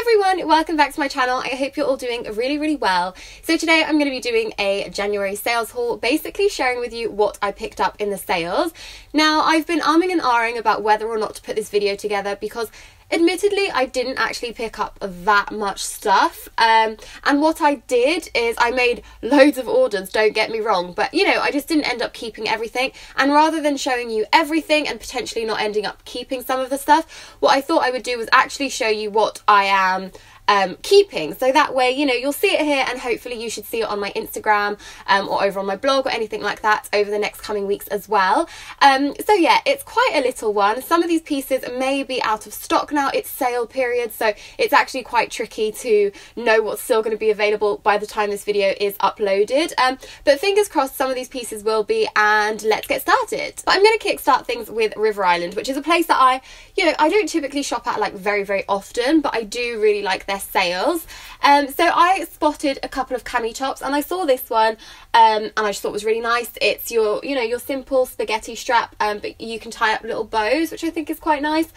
everyone, welcome back to my channel. I hope you're all doing really well. So today I'm going to be doing a January sales haul, basically sharing with you what I picked up in the sales. Now, I've been umming and ahhing about whether or not to put this video together because admittedly, I didn't actually pick up that much stuff, and what I did is I made loads of orders, don't get me wrong, but you know, I just didn't end up keeping everything, and rather than showing you everything and potentially not ending up keeping some of the stuff, what I thought I would do was actually show you what I am keeping, so that way, you know, you'll see it here and hopefully you should see it on my Instagram or over on my blog or anything like that over the next coming weeks as well. So yeah, it's quite a little one. Some of these pieces may be out of stock now. It's sale period, so it's actually quite tricky to know what's still going to be available by the time this video is uploaded, but fingers crossed some of these pieces will be, and let's get started. But I'm going to kickstart things with River Island, which is a place that I don't typically shop at like very often, but I do really like their sales. So I spotted a couple of cami tops and I saw this one and I just thought it was really nice. It's your simple spaghetti strap, but you can tie up little bows, which I think is quite nice.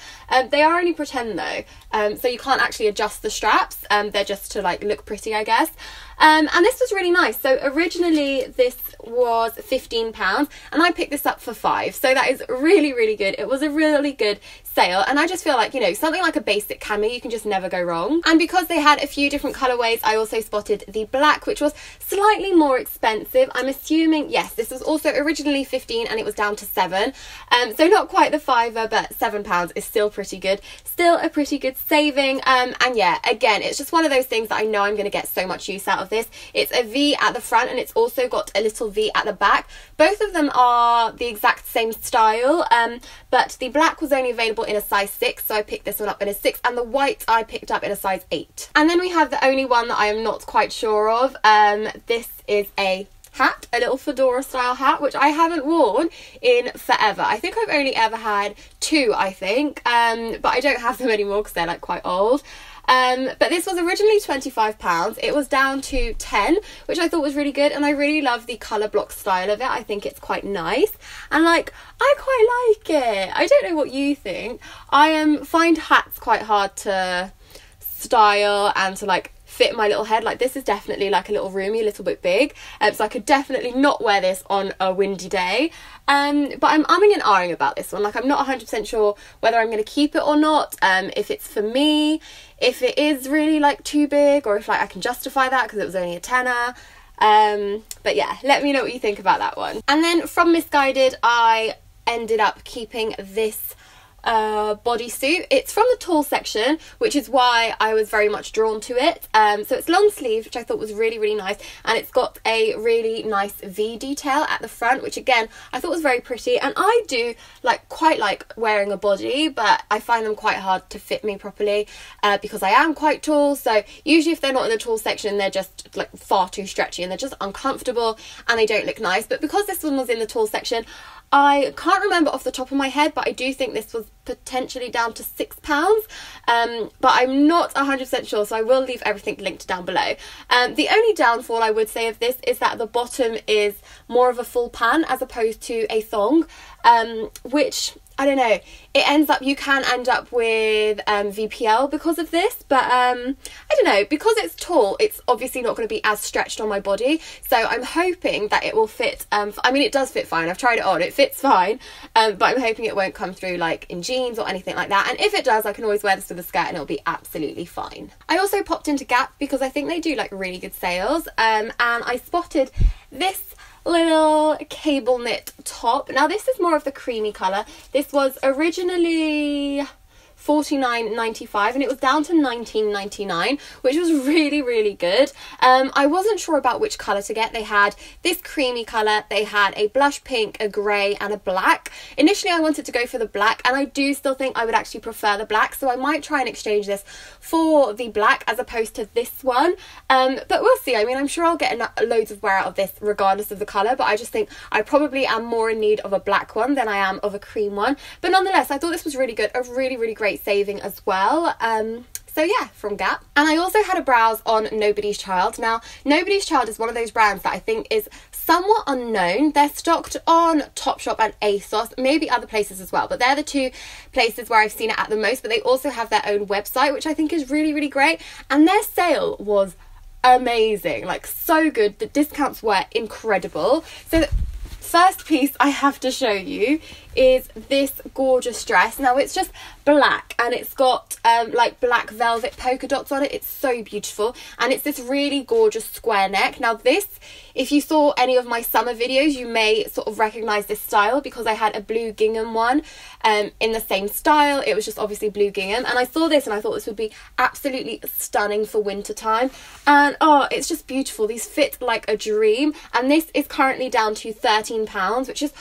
They are only pretend though, so you can't actually adjust the straps. They're just to like look pretty, I guess. And this was really nice. So originally this was £15 and I picked this up for £5, so that is really good. It was a really good sale, and I just feel like, you know, something like a basic cami, you can just never go wrong. And because they had a few different colorways, I also spotted the black, which was slightly more expensive. I'm assuming, yes, this was also originally 15 and it was down to 7, so not quite the fiver, but £7 is still pretty good, still a pretty good saving. And yeah, again, it's just one of those things that I know I'm going to get so much use out of this. It's a V at the front and it's also got a little V at the back. Both of them are the exact same style, but the black was only available in a size 6, so I picked this one up in a 6, and the white I picked up in a size 8. And then we have the only one that I am not quite sure of. This is a hat, a little fedora style hat, which I haven't worn in forever. I think I've only ever had 2, I think, but I don't have them anymore because they're like quite old. But this was originally £25. It was down to 10, which I thought was really good, and I really love the colour block style of it. I think it's quite nice, and like, I quite like it. I don't know what you think. I find hats quite hard to style and to like fit my little head. Like, this is definitely like a little roomy, a little bit big, so I could definitely not wear this on a windy day. But I'm umming and ahhing about this one. Like, I'm not 100% sure whether I'm going to keep it or not, if it's for me, if it is really like too big, or if like I can justify that because it was only a tenner. But yeah, let me know what you think about that one. And then from Missguided, I ended up keeping this bodysuit. It's from the tall section, which is why I was very much drawn to it. So it's long sleeve, which I thought was really nice, and it's got a really nice V detail at the front, which again I thought was very pretty. And I do quite like wearing a body, but I find them quite hard to fit me properly because I am quite tall. So usually if they're not in the tall section, they're just like far too stretchy and they're just uncomfortable and they don't look nice. But because this one was in the tall section, I can't remember off the top of my head, but I do think this was potentially down to £6, but I'm not 100% sure, so I will leave everything linked down below. The only downfall I would say of this is that the bottom is more of a full pan as opposed to a thong, which, I don't know, you can end up with VPL because of this, but I don't know, because it's tall, it's obviously not going to be as stretched on my body, so I'm hoping that it will fit. I mean, it does fit fine, I've tried it on, it fits fine, but I'm hoping it won't come through like in jeans or anything like that, and if it does, I can always wear this with a skirt and it'll be absolutely fine. I also popped into Gap because I think they do like really good sales, and I spotted this little cable knit top. Now this is more of the creamy colour. This was originally $49.95 and it was down to $19.99, which was really good. I wasn't sure about which colour to get. They had this creamy colour, they had a blush pink, a grey and a black. Initially I wanted to go for the black, and I do still think I would actually prefer the black, so I might try and exchange this for the black as opposed to this one, but we'll see. I mean, I'm sure I'll get loads of wear out of this regardless of the colour, but I just think I probably am more in need of a black one than I am of a cream one. But nonetheless, I thought this was really good, a really great saving as well. So yeah, from Gap. And I also had a browse on Nobody's Child. Now, Nobody's Child is one of those brands that I think is somewhat unknown. They're stocked on Topshop and ASOS, maybe other places as well, but they're the two places where I've seen it at the most. But they also have their own website, which I think is really, really great. And their sale was amazing, like so good. The discounts were incredible. So the first piece I have to show you is this gorgeous dress. Now it's just black and it's got like black velvet polka dots on it. It's so beautiful, and it's this really gorgeous square neck. Now this, if you saw any of my summer videos, you may sort of recognize this style because I had a blue gingham one in the same style. It was just obviously blue gingham, and I saw this and I thought this would be absolutely stunning for winter time. And oh, it's just beautiful. These fit like a dream, and this is currently down to £13, which is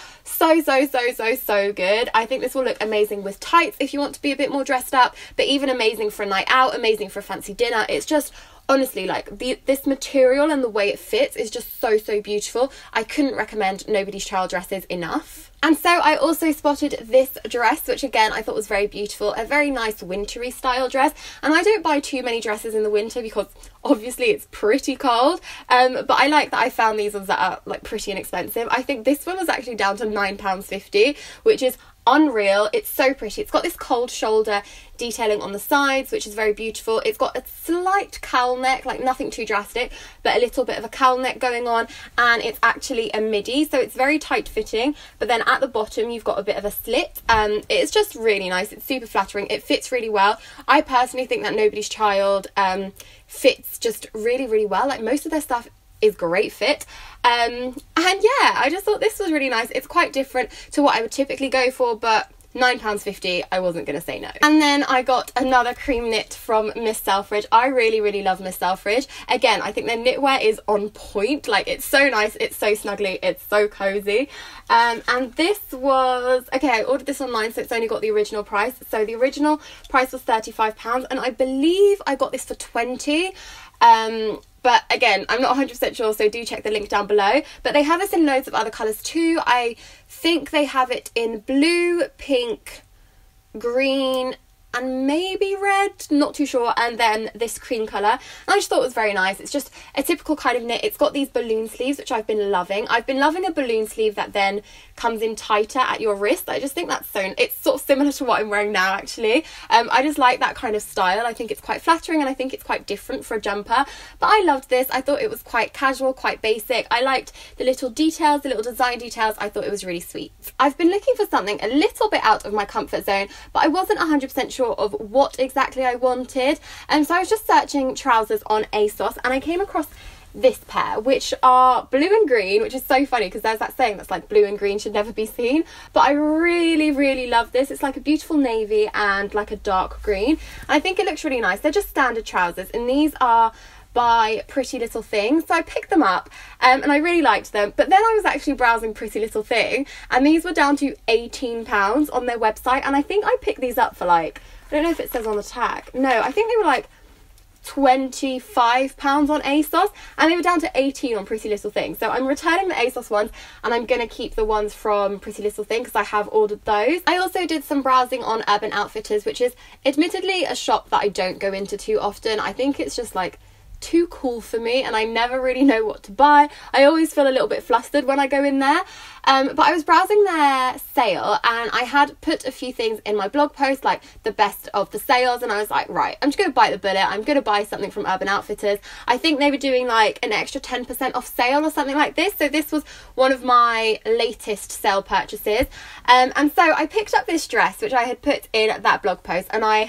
so good. I think this will look amazing with tights if you want to be a bit more dressed up, but even amazing for a night out, amazing for a fancy dinner. It's just honestly, like this material and the way it fits is just so beautiful. I couldn't recommend Nobody's Child dresses enough. And so I also spotted this dress, which again I thought was very beautiful, a very nice wintry style dress. And I don't buy too many dresses in the winter because obviously it's pretty cold, but I like that I found these ones that are like pretty inexpensive. I think this one was actually down to £9.50, which is unreal. It's so pretty. It's got this cold shoulder detailing on the sides, which is very beautiful. It's got a slight cowl neck, like nothing too drastic, but a little bit of a cowl neck going on, and it's actually a midi, so it's very tight fitting, but then at the bottom you've got a bit of a slit. It's just really nice. It's super flattering. It fits really well. I personally think that Nobody's Child fits just really well. Like most of their stuff is great fit, and yeah, I just thought this was really nice. It's quite different to what I would typically go for, but £9.50, I wasn't gonna say no. And then I got another cream knit from Miss Selfridge. I really love Miss Selfridge. Again, I think their knitwear is on point. Like, it's so nice, it's so snuggly, it's so cozy. And this was, okay, I ordered this online, so it's only got the original price. So the original price was £35, and I believe I got this for 20. But again, I'm not 100% sure, so do check the link down below. But they have this in loads of other colours too. I think they have it in blue, pink, green, and maybe red, not too sure, and then this cream colour. And I just thought it was very nice. It's just a typical kind of knit. It's got these balloon sleeves, which I've been loving. I've been loving a balloon sleeve that then comes in tighter at your wrist. I just think that's it's sort of similar to what I'm wearing now, actually. I just like that kind of style. I think it's quite flattering, and I think it's quite different for a jumper. But I loved this. I thought it was quite casual, quite basic. I liked the little details, the little design details. I thought it was really sweet. I've been looking for something a little bit out of my comfort zone, but I wasn't 100% sure of what exactly I wanted. So I was just searching trousers on ASOS, and I came across this pair, which are blue and green, which is so funny because there's that saying that's like blue and green should never be seen. But I really love this. It's like a beautiful navy and like a dark green. I think it looks really nice. They're just standard trousers, and these are by Pretty Little Thing, so I picked them up and I really liked them. But then I was actually browsing Pretty Little Thing, and these were down to £18 on their website, and I think I picked these up for like, I don't know if it says on the tag, no, I think they were like £25 on ASOS, and they were down to 18 on Pretty Little Thing. So I'm returning the ASOS ones, and I'm gonna keep the ones from Pretty Little Thing because I have ordered those. I also did some browsing on Urban Outfitters, which is admittedly a shop that I don't go into too often. I think it's just like too cool for me, and I never really know what to buy. I always feel a little bit flustered when I go in there. But I was browsing their sale, and I had put a few things in my blog post, like the best of the sales, and I was like, right, I'm just going to bite the bullet. I'm going to buy something from Urban Outfitters. I think they were doing like an extra 10% off sale or something like this. So this was one of my latest sale purchases. And so I picked up this dress, which I had put in that blog post, and I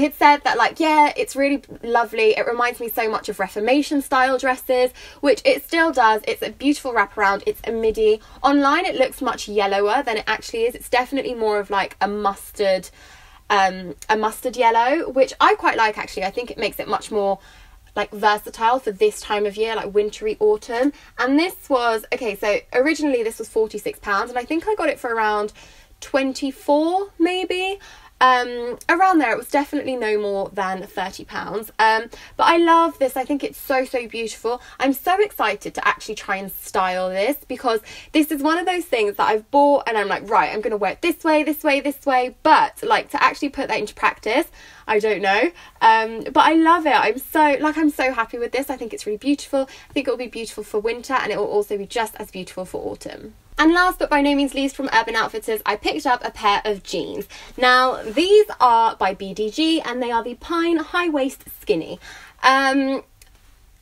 had said that, like, yeah, it's really lovely. It reminds me so much of Reformation style dresses, which it still does. It's a beautiful wraparound. It's a midi. Online, it looks much yellower than it actually is. It's definitely more of like a mustard yellow, which I quite like, actually. I think it makes it much more like versatile for this time of year, like wintry autumn. And this was, okay, so originally this was £46, and I think I got it for around 24 maybe. around there. It was definitely no more than £30. But I love this. I think it's so beautiful. I'm so excited to actually try and style this, because this is one of those things that I've bought and I'm like, right, I'm going to wear it this way, this way, this way. But like to actually put that into practice, I don't know. But I love it. I'm so happy with this. I think it's really beautiful. I think it will be beautiful for winter, and it will also be just as beautiful for autumn. And last but by no means least, from Urban Outfitters, I picked up a pair of jeans. Now, these are by BDG, and they are the Pine High Waist Skinny.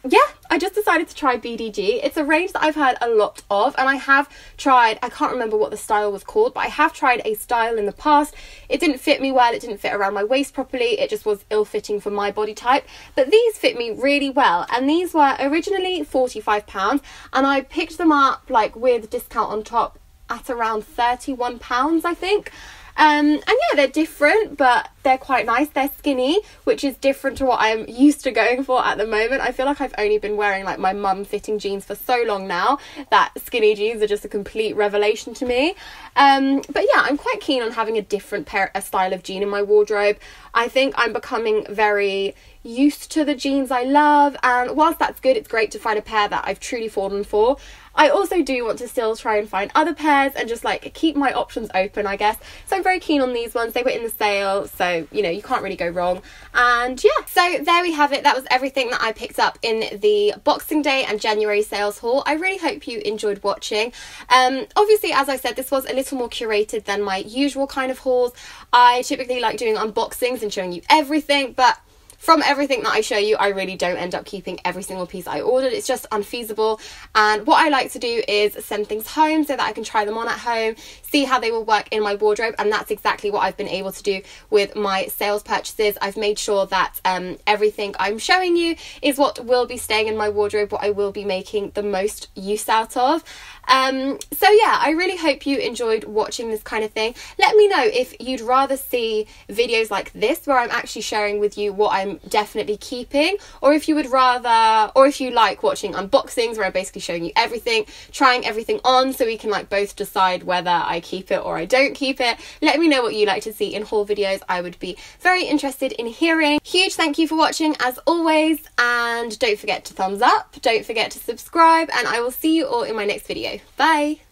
Yeah, I just decided to try BDG. It's a range that I've heard a lot of, and I have tried, I can't remember what the style was called, but I have tried a style in the past. It didn't fit me well, it didn't fit around my waist properly, it just was ill-fitting for my body type. But these fit me really well, and these were originally £45, and I picked them up like with discount on top at around £31, I think. And yeah, they're different, but they're quite nice. They're skinny, which is different to what I'm used to going for at the moment. I feel like I've only been wearing like my mum fitting jeans for so long now that skinny jeans are just a complete revelation to me. But yeah, I'm quite keen on having a different style of jean in my wardrobe. I think I'm becoming very used to the jeans I love, and whilst that's good, it's great to find a pair that I've truly fallen for. I also do want to still try and find other pairs and just like keep my options open, I guess. So I'm very keen on these ones. They were in the sale, so you know, you can't really go wrong. And yeah, so there we have it. That was everything that I picked up in the Boxing Day and January sales haul. I really hope you enjoyed watching. Obviously, as I said, this was a little more curated than my usual kind of hauls. I typically like doing unboxings and showing you everything, but from everything that I show you, I really don't end up keeping every single piece I ordered. It's just unfeasible. And what I like to do is send things home so that I can try them on at home, see how they will work in my wardrobe. And that's exactly what I've been able to do with my sales purchases. I've made sure that everything I'm showing you is what will be staying in my wardrobe, what I will be making the most use out of. So yeah, I really hope you enjoyed watching this kind of thing. Let me know if you'd rather see videos like this where I'm actually sharing with you what I'm definitely keeping, or if you would rather, or if you like watching unboxings where I'm basically showing you everything, trying everything on so we can like both decide whether I keep it or I don't keep it. Let me know what you like to see in haul videos. I would be very interested in hearing. Huge thank you for watching as always, and don't forget to thumbs up, don't forget to subscribe, and I will see you all in my next video. Bye!